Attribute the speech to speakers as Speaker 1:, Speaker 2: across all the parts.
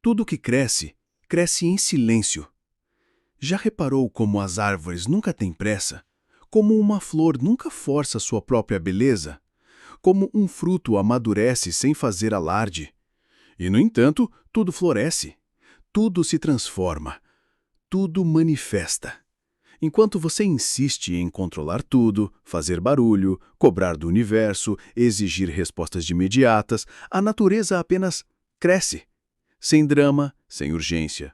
Speaker 1: Tudo que cresce, cresce em silêncio. Já reparou como as árvores nunca têm pressa? Como uma flor nunca força sua própria beleza? Como um fruto amadurece sem fazer alarde? E, no entanto, tudo floresce, tudo se transforma, tudo manifesta. Enquanto você insiste em controlar tudo, fazer barulho, cobrar do universo, exigir respostas de imediatas, a natureza apenas cresce, sem drama, sem urgência.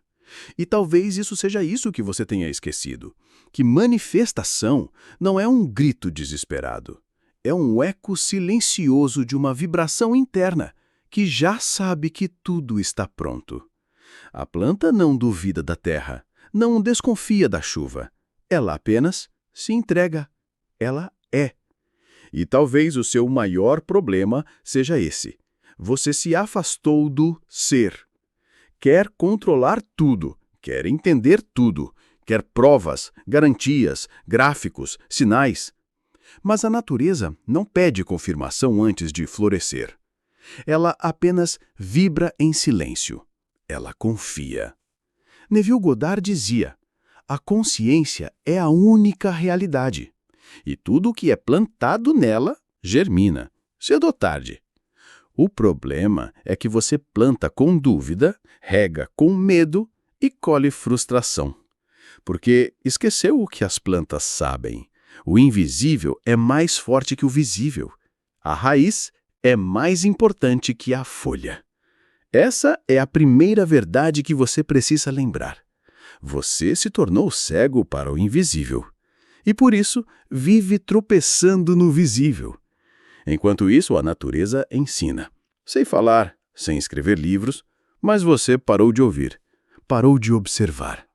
Speaker 1: E talvez isso seja isso que você tenha esquecido, que manifestação não é um grito desesperado, é um eco silencioso de uma vibração interna que já sabe que tudo está pronto. A planta não duvida da terra, não desconfia da chuva. Ela apenas se entrega. Ela é. E talvez o seu maior problema seja esse. Você se afastou do ser. Quer controlar tudo, quer entender tudo, quer provas, garantias, gráficos, sinais. Mas a natureza não pede confirmação antes de florescer. Ela apenas vibra em silêncio. Ela confia. Neville Goddard dizia: a consciência é a única realidade, e tudo o que é plantado nela germina, cedo ou tarde. O problema é que você planta com dúvida, rega com medo e colhe frustração. Porque esqueceu o que as plantas sabem. O invisível é mais forte que o visível. A raiz é mais importante que a folha. Essa é a primeira verdade que você precisa lembrar. Você se tornou cego para o invisível. E por isso, vive tropeçando no visível. Enquanto isso, a natureza ensina. Sem falar, sem escrever livros, mas você parou de ouvir, parou de observar.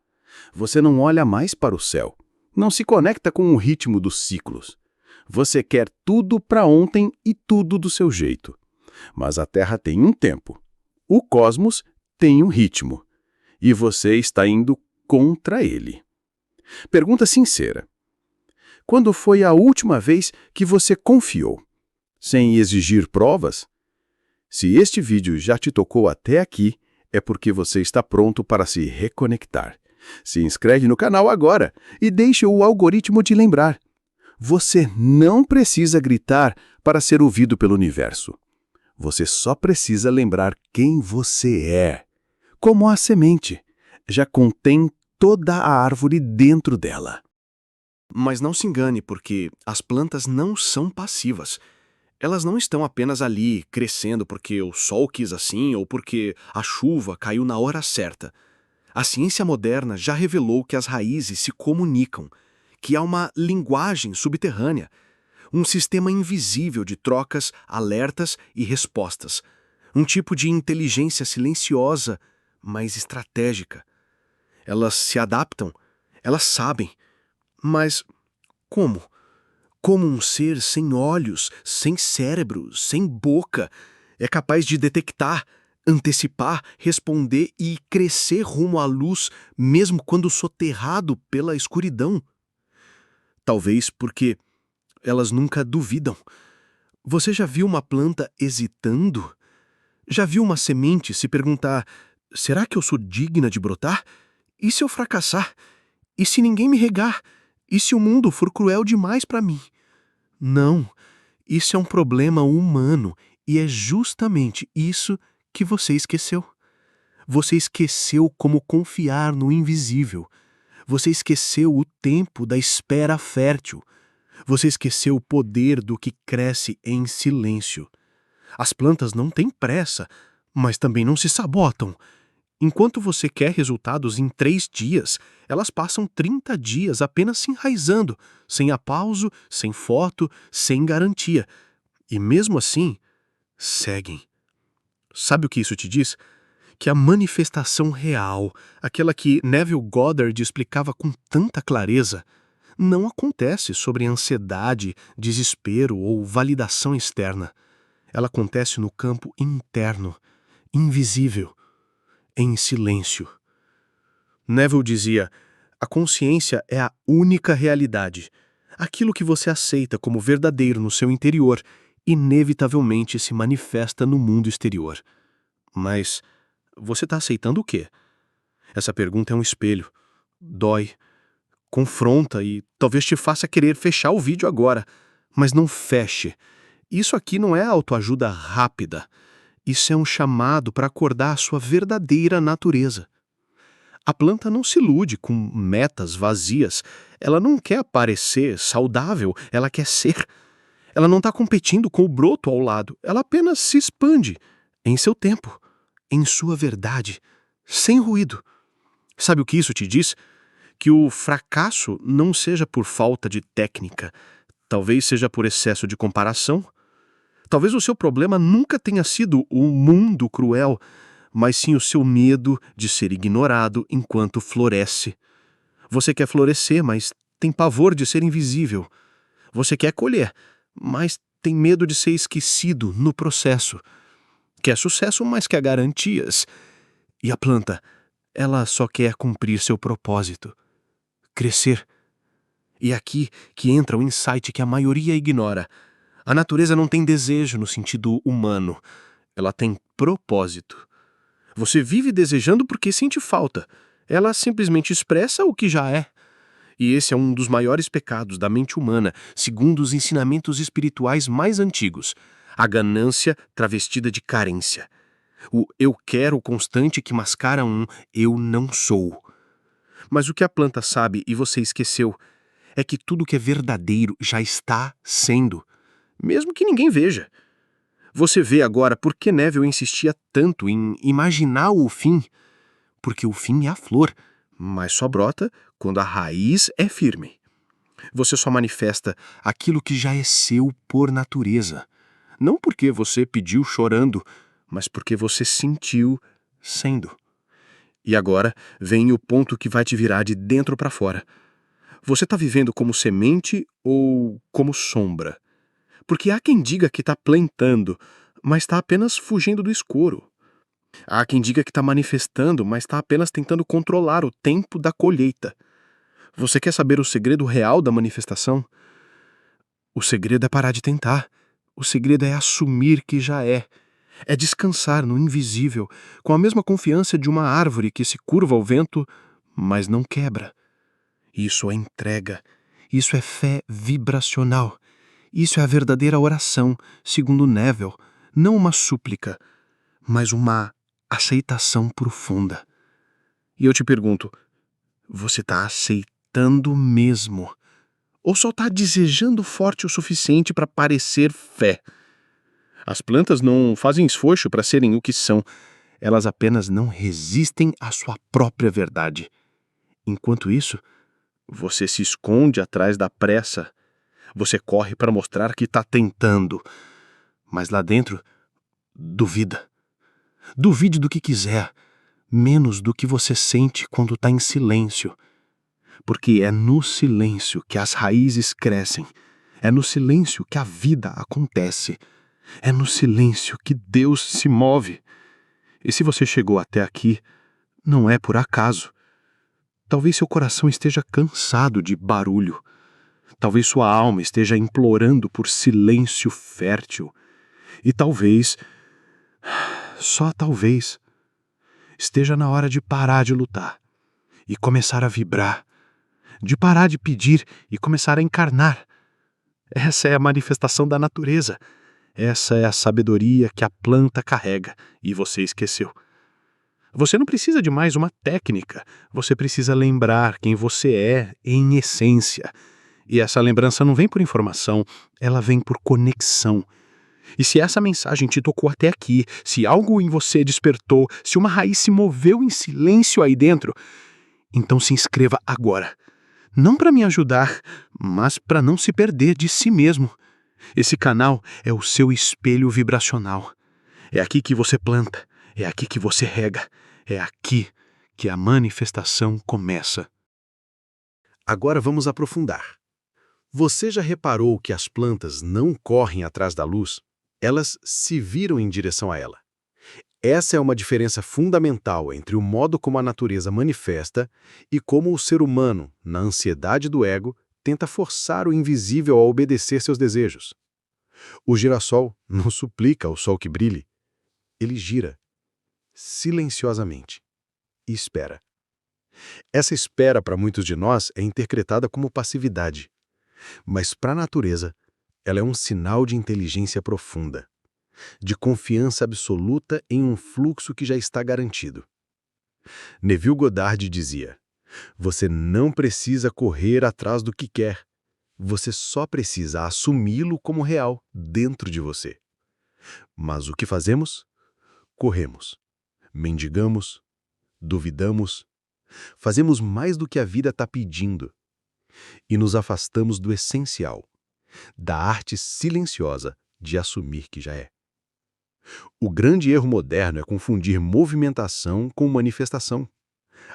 Speaker 1: Você não olha mais para o céu, não se conecta com o ritmo dos ciclos. Você quer tudo para ontem e tudo do seu jeito. Mas a Terra tem um tempo. O cosmos tem um ritmo. E você está indo contra ele. Pergunta sincera. Quando foi a última vez que você confiou? Sem exigir provas? Se este vídeo já te tocou até aqui, é porque você está pronto para se reconectar. Se inscreve no canal agora e deixe o algoritmo te lembrar. Você não precisa gritar para ser ouvido pelo universo. Você só precisa lembrar quem você é. Como a semente, já contém toda a árvore dentro dela.
Speaker 2: Mas não se engane, porque as plantas não são passivas. Elas não estão apenas ali crescendo porque o sol quis assim ou porque a chuva caiu na hora certa. A ciência moderna já revelou que as raízes se comunicam, que há uma linguagem subterrânea, um sistema invisível de trocas, alertas e respostas, um tipo de inteligência silenciosa, mas estratégica. Elas se adaptam, elas sabem, mas como? Como um ser sem olhos, sem cérebro, sem boca, é capaz de detectar, antecipar, responder e crescer rumo à luz, mesmo quando soterrado pela escuridão? Talvez porque elas nunca duvidam. Você já viu uma planta hesitando? Já viu uma semente se perguntar: será que eu sou digna de brotar? E se eu fracassar? E se ninguém me regar? E se o mundo for cruel demais para mim? Não, isso é um problema humano e é justamente isso que você esqueceu. Você esqueceu como confiar no invisível. Você esqueceu o tempo da espera fértil. Você esqueceu o poder do que cresce em silêncio. As plantas não têm pressa, mas também não se sabotam. Enquanto você quer resultados em 3 dias, elas passam 30 dias apenas se enraizando, sem aplauso, sem foto, sem garantia. E mesmo assim, seguem. Sabe o que isso te diz? Que a manifestação real, aquela que Neville Goddard explicava com tanta clareza, não acontece sobre ansiedade, desespero ou validação externa. Ela acontece no campo interno, invisível, em silêncio. Neville dizia: a consciência é a única realidade. Aquilo que você aceita como verdadeiro no seu interior, inevitavelmente se manifesta no mundo exterior. Mas Você está aceitando o quê? Essa pergunta é um espelho. Dói, confronta e talvez te faça querer fechar o vídeo agora. Mas não feche. Isso aqui não é autoajuda rápida. Isso é um chamado para acordar a sua verdadeira natureza. A planta não se ilude com metas vazias. Ela não quer parecer saudável, ela quer ser. Ela não está competindo com o broto ao lado. Ela apenas se expande em seu tempo, em sua verdade, sem ruído. Sabe o que isso te diz? Que o fracasso não seja por falta de técnica. Talvez seja por excesso de comparação. Talvez o seu problema nunca tenha sido o mundo cruel, mas sim o seu medo de ser ignorado enquanto floresce. Você quer florescer, mas tem pavor de ser invisível. Você quer colher, mas tem medo de ser esquecido no processo. Quer sucesso, mas quer garantias. E a planta, ela só quer cumprir seu propósito. Crescer. E é aqui que entra o insight que a maioria ignora. A natureza não tem desejo no sentido humano. Ela tem propósito. Você vive desejando porque sente falta. Ela simplesmente expressa o que já é. E esse é um dos maiores pecados da mente humana, segundo os ensinamentos espirituais mais antigos. A ganância travestida de carência. O eu quero constante que mascara um eu não sou. Mas o que a planta sabe e você esqueceu é que tudo que é verdadeiro já está sendo, mesmo que ninguém veja. Você vê agora por que Neville insistia tanto em imaginar o fim. Porque o fim é a flor, mas só brota quando a raiz é firme. Você só manifesta aquilo que já é seu por natureza. Não porque você pediu chorando, mas porque você sentiu sendo. E agora vem o ponto que vai te virar de dentro para fora. Você está vivendo como semente ou como sombra? Porque há quem diga que está plantando, mas está apenas fugindo do escuro. Há quem diga que está manifestando, mas está apenas tentando controlar o tempo da colheita. Você quer saber o segredo real da manifestação? O segredo é parar de tentar. O segredo é assumir que já é. É descansar no invisível, com a mesma confiança de uma árvore que se curva ao vento, mas não quebra. Isso é entrega. Isso é fé vibracional. Isso é a verdadeira oração, segundo Neville, não uma súplica, mas uma aceitação profunda. E eu te pergunto, você está aceitando mesmo? Ou só está desejando forte o suficiente para parecer fé? As plantas não fazem esforço para serem o que são, elas apenas não resistem à sua própria verdade. Enquanto isso, você se esconde atrás da pressa. Você corre para mostrar que está tentando, mas lá dentro, duvida. Duvide do que quiser, menos do que você sente quando está em silêncio. Porque é no silêncio que as raízes crescem. É no silêncio que a vida acontece. É no silêncio que Deus se move. E se você chegou até aqui, não é por acaso. Talvez seu coração esteja cansado de barulho. Talvez sua alma esteja implorando por silêncio fértil. E talvez, só talvez, esteja na hora de parar de lutar e começar a vibrar, de parar de pedir e começar a encarnar. Essa é a manifestação da natureza. Essa é a sabedoria que a planta carrega e você esqueceu. Você não precisa de mais uma técnica. Você precisa lembrar quem você é em essência. E essa lembrança não vem por informação, ela vem por conexão. E se essa mensagem te tocou até aqui, se algo em você despertou, se uma raiz se moveu em silêncio aí dentro, então se inscreva agora. Não para me ajudar, mas para não se perder de si mesmo. Esse canal é o seu espelho vibracional. É aqui que você planta, é aqui que você rega, é aqui que a manifestação começa.
Speaker 1: Agora vamos aprofundar. Você já reparou que as plantas não correm atrás da luz? Elas se viram em direção a ela. Essa é uma diferença fundamental entre o modo como a natureza manifesta e como o ser humano, na ansiedade do ego, tenta forçar o invisível a obedecer seus desejos. O girassol não suplica ao sol que brilhe. Ele gira.
Speaker 3: silenciosamente, e espera. Essa espera, para muitos de nós, é interpretada como passividade, mas para a natureza, ela é um sinal de inteligência profunda, de confiança absoluta em um fluxo que já está garantido. Neville Goddard dizia: você não precisa correr atrás do que quer, você só precisa assumi-lo como real dentro de você. Mas o que fazemos? Corremos, mendigamos, duvidamos, fazemos mais do que a vida está pedindo e nos afastamos do essencial, da arte silenciosa de assumir que já é. O grande erro moderno é confundir movimentação com manifestação.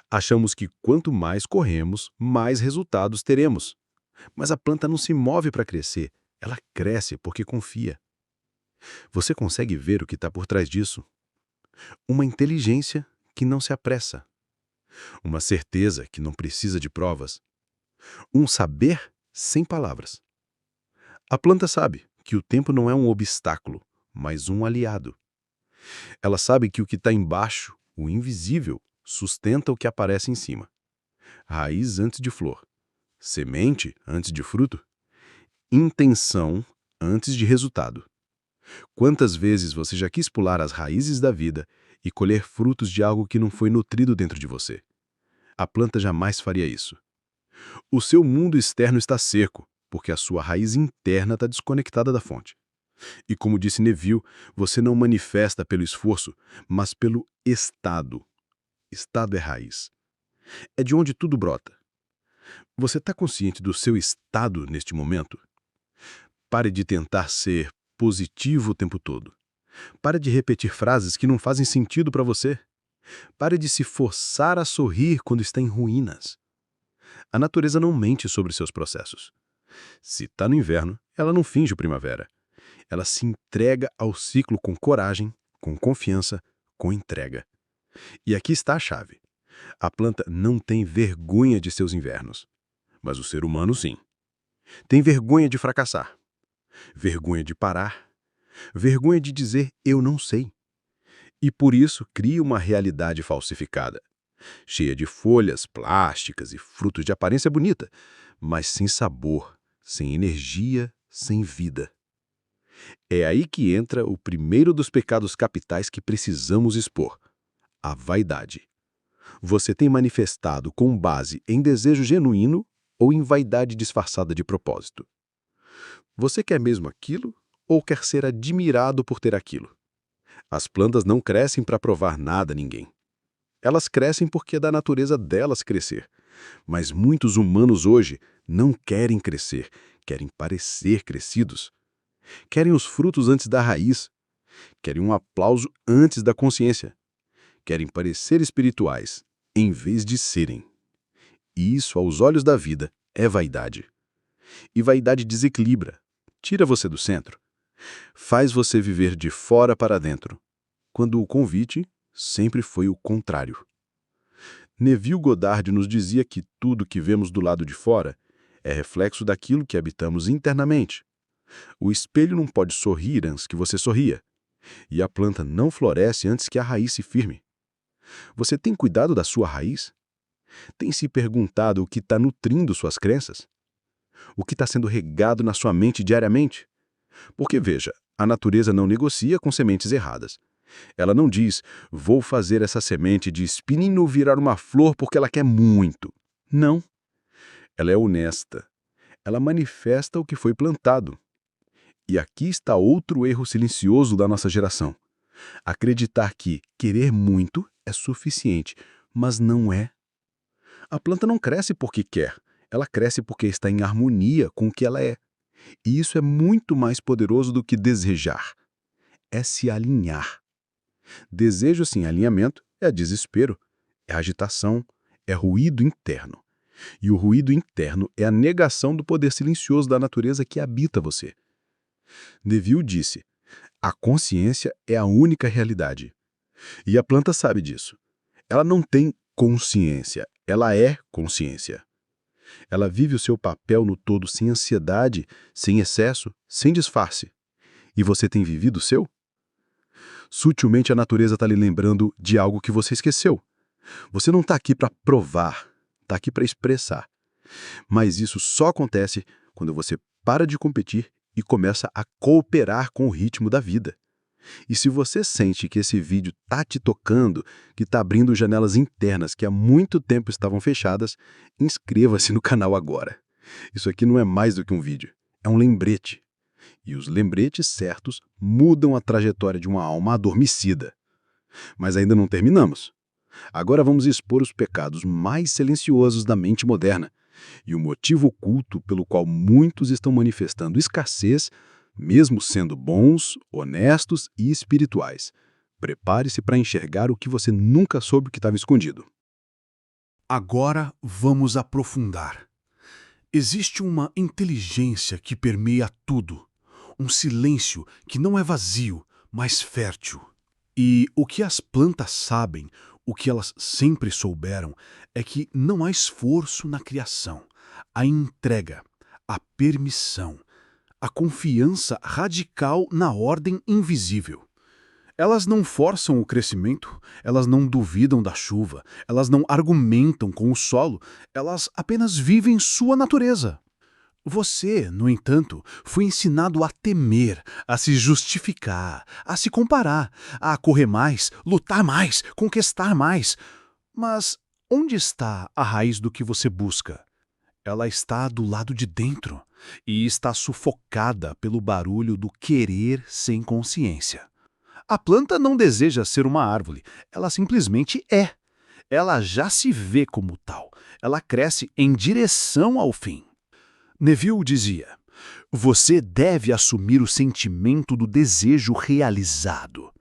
Speaker 3: Achamos que quanto mais corremos, mais resultados teremos. Mas a planta não se move para crescer, ela cresce porque confia. Você consegue ver o que está por trás disso? Uma inteligência que não se apressa. Uma certeza que não precisa de provas. Um saber sem palavras. A planta sabe que o tempo não é um obstáculo, mas um aliado. Ela sabe que o que está embaixo, o invisível, sustenta o que aparece em cima. Raiz antes de flor. Semente antes de fruto. Intenção antes de resultado. Quantas vezes você já quis pular as raízes da vida e colher frutos de algo que não foi nutrido dentro de você? A planta jamais faria isso. O seu mundo externo está seco, porque a sua raiz interna está desconectada da fonte. E como disse Neville, você não manifesta pelo esforço, mas pelo estado. Estado é raiz. É de onde tudo brota. Você está consciente do seu estado neste momento? Pare de tentar ser positivo o tempo todo. Pare de repetir frases que não fazem sentido para você. Pare de se forçar a sorrir quando está em ruínas. A natureza não mente sobre seus processos. Se está no inverno, ela não finge primavera. Ela se entrega ao ciclo com coragem, com confiança, com entrega. E aqui está a chave. A planta não tem vergonha de seus invernos. Mas o ser humano, sim. Tem vergonha de fracassar. Vergonha de parar. Vergonha de dizer eu não sei. E por isso cria uma realidade falsificada, cheia de folhas plásticas e frutos de aparência bonita, mas sem sabor, sem energia, sem vida. É aí que entra o primeiro dos pecados capitais que precisamos expor: a vaidade. Você tem manifestado com base em desejo genuíno ou em vaidade disfarçada de propósito? Você quer mesmo aquilo ou quer ser admirado por ter aquilo? As plantas não crescem para provar nada a ninguém. Elas crescem porque é da natureza delas crescer. Mas muitos humanos hoje não querem crescer, querem parecer crescidos. Querem os frutos antes da raiz. Querem um aplauso antes da consciência. Querem parecer espirituais, em vez de serem. E isso, aos olhos da vida, é vaidade. E vaidade desequilibra, tira você do centro. Faz você viver de fora para dentro, quando o convite sempre foi o contrário. Neville Goddard nos dizia que tudo que vemos do lado de fora é reflexo daquilo que habitamos internamente. O espelho não pode sorrir antes que você sorria, e a planta não floresce antes que a raiz se firme. Você tem cuidado da sua raiz? Tem se perguntado o que está nutrindo suas crenças? O que está sendo regado na sua mente diariamente? Porque, veja, a natureza não negocia com sementes erradas. Ela não diz, vou fazer essa semente de espinho virar uma flor porque ela quer muito. Não. Ela é honesta. Ela manifesta o que foi plantado. E aqui está outro erro silencioso da nossa geração. Acreditar que querer muito é suficiente, mas não é. A planta não cresce porque quer. Ela cresce porque está em harmonia com o que ela é. E isso é muito mais poderoso do que desejar. É se alinhar. Desejo sem alinhamento é desespero, é agitação, é ruído interno. E o ruído interno é a negação do poder silencioso da natureza que habita você. Neville disse, a consciência é a única realidade. E a planta sabe disso. Ela não tem consciência, ela é consciência. Ela vive o seu papel no todo sem ansiedade, sem excesso, sem disfarce. E você tem vivido o seu? Sutilmente a natureza está lhe lembrando de algo que você esqueceu. Você não está aqui para provar, está aqui para expressar. Mas isso só acontece quando você para de competir e começa a cooperar com o ritmo da vida. E se você sente que esse vídeo está te tocando, que está abrindo janelas internas que há muito tempo estavam fechadas, inscreva-se no canal agora. Isso aqui não é mais do que um vídeo, é um lembrete. E os lembretes certos mudam a trajetória de uma alma adormecida. Mas ainda não terminamos. Agora vamos expor os pecados mais silenciosos da mente moderna e o motivo oculto pelo qual muitos estão manifestando escassez, mesmo sendo bons, honestos e espirituais. Prepare-se para enxergar o que você nunca soube que estava escondido.
Speaker 1: Agora vamos aprofundar. Existe uma inteligência que permeia tudo, um silêncio que não é vazio, mas fértil. E o que as plantas sabem, o que elas sempre souberam, é que não há esforço na criação, a entrega, a permissão, a confiança radical na ordem invisível. Elas não forçam o crescimento, elas não duvidam da chuva, elas não argumentam com o solo, elas apenas vivem sua natureza. Você, no entanto, foi ensinado a temer, a se justificar, a se comparar, a correr mais, lutar mais, conquistar mais. Mas onde está a raiz do que você busca? Ela está do lado de dentro e está sufocada pelo barulho do querer sem consciência. A planta não deseja ser uma árvore, ela simplesmente é. Ela já se vê como tal, ela cresce em direção ao fim. Neville dizia, você deve assumir o sentimento do desejo realizado.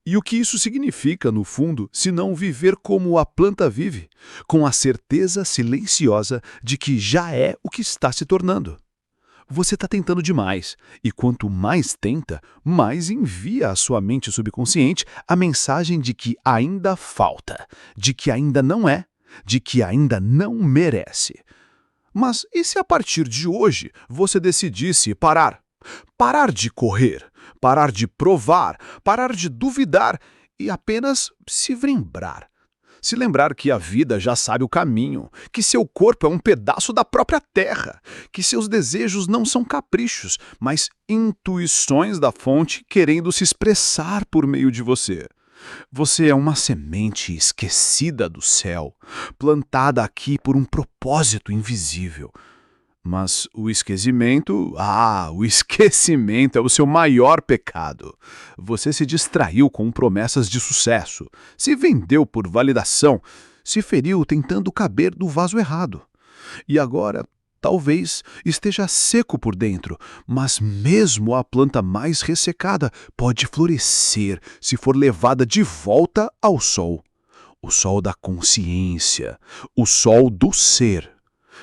Speaker 1: E o que isso significa, no fundo, se não viver como a planta vive, com a certeza silenciosa de que já é o que está se tornando? Você está tentando demais, e quanto mais tenta, mais envia à sua mente subconsciente a mensagem de que ainda falta, de que ainda não é, de que ainda não merece. Mas e se a partir de hoje você decidisse parar? Parar de correr, parar de provar, parar de duvidar e apenas se lembrar. Se lembrar que a vida já sabe o caminho, que seu corpo é um pedaço da própria terra, que seus desejos não são caprichos, mas intuições da fonte querendo se expressar por meio de você. Você é uma semente esquecida do céu, plantada aqui por um propósito invisível. Mas o esquecimento é o seu maior pecado. Você se distraiu com promessas de sucesso, se vendeu por validação, se feriu tentando caber no vaso errado. E agora, talvez esteja seco por dentro, mas mesmo a planta mais ressecada pode florescer se for levada de volta ao sol. O sol da consciência, o sol do ser.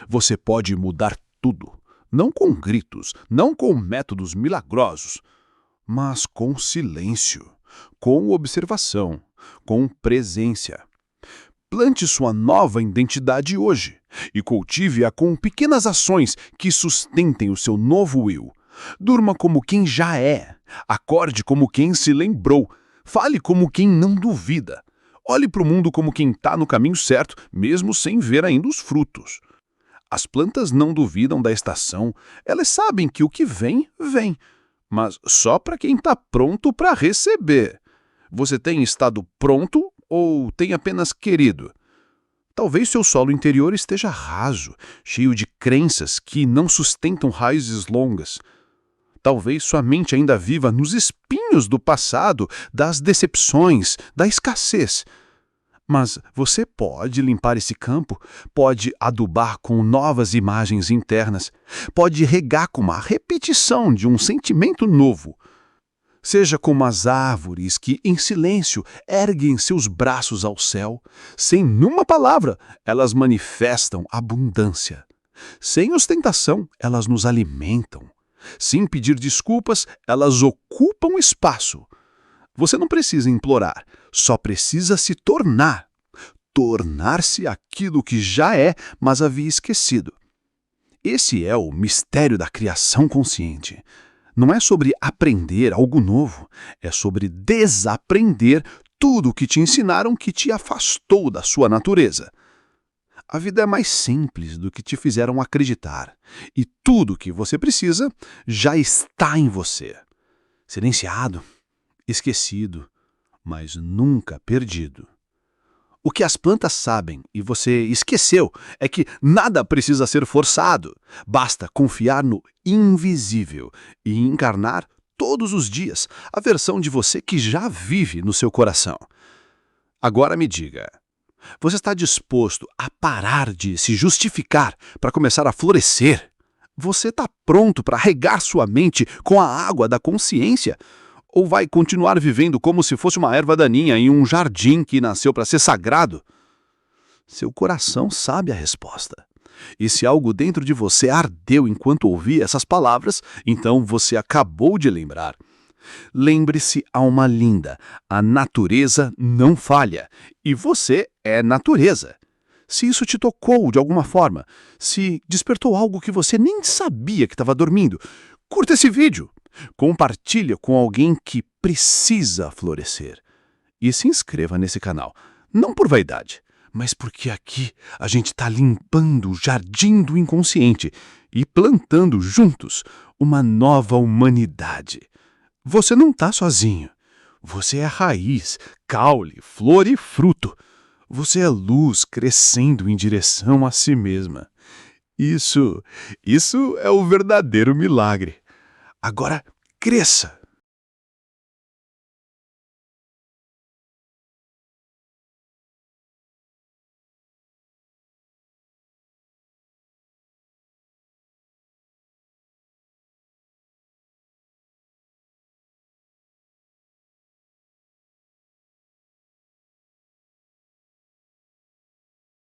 Speaker 1: Você pode mudar tudo, não com gritos, não com métodos milagrosos, mas com silêncio, com observação, com presença. Plante sua nova identidade hoje e cultive-a com pequenas ações que sustentem o seu novo eu. Durma como quem já é, acorde como quem se lembrou, fale como quem não duvida. Olhe para o mundo como quem está no caminho certo, mesmo sem ver ainda os frutos. As plantas não duvidam da estação, elas sabem que o que vem, vem, mas só para quem está pronto para receber. Você tem estado pronto ou tem apenas querido? Talvez seu solo interior esteja raso, cheio de crenças que não sustentam raízes longas. Talvez sua mente ainda viva nos espinhos do passado, das decepções, da escassez. Mas você pode limpar esse campo, pode adubar com novas imagens internas, pode regar com uma repetição de um sentimento novo. Seja como as árvores que, em silêncio, erguem seus braços ao céu. Sem nenhuma palavra, elas manifestam abundância. Sem ostentação, elas nos alimentam. Sem pedir desculpas, elas ocupam espaço. Você não precisa implorar, só precisa se tornar. Tornar-se aquilo que já é, mas havia esquecido. Esse é o mistério da criação consciente. Não é sobre aprender algo novo, é sobre desaprender tudo o que te ensinaram que te afastou da sua natureza. A vida é mais simples do que te fizeram acreditar, e tudo o que você precisa já está em você. Silenciado, esquecido, mas nunca perdido. O que as plantas sabem e você esqueceu é que nada precisa ser forçado. Basta confiar no invisível e encarnar todos os dias a versão de você que já vive no seu coração. Agora me diga, você está disposto a parar de se justificar para começar a florescer? Você está pronto para regar sua mente com a água da consciência? Ou vai continuar vivendo como se fosse uma erva daninha em um jardim que nasceu para ser sagrado? Seu coração sabe a resposta. E se algo dentro de você ardeu enquanto ouvia essas palavras, então você acabou de lembrar. Lembre-se, alma linda, a natureza não falha, e você é natureza. Se isso te tocou de alguma forma, se despertou algo que você nem sabia que estava dormindo, curta esse vídeo. Compartilhe com alguém que precisa florescer. E se inscreva nesse canal, não por vaidade, mas porque aqui a gente está limpando o jardim do inconsciente e plantando juntos uma nova humanidade. Você não está sozinho. Você é raiz, caule, flor e fruto. Você é luz crescendo em direção a si mesma. Isso é o verdadeiro milagre. Agora, cresça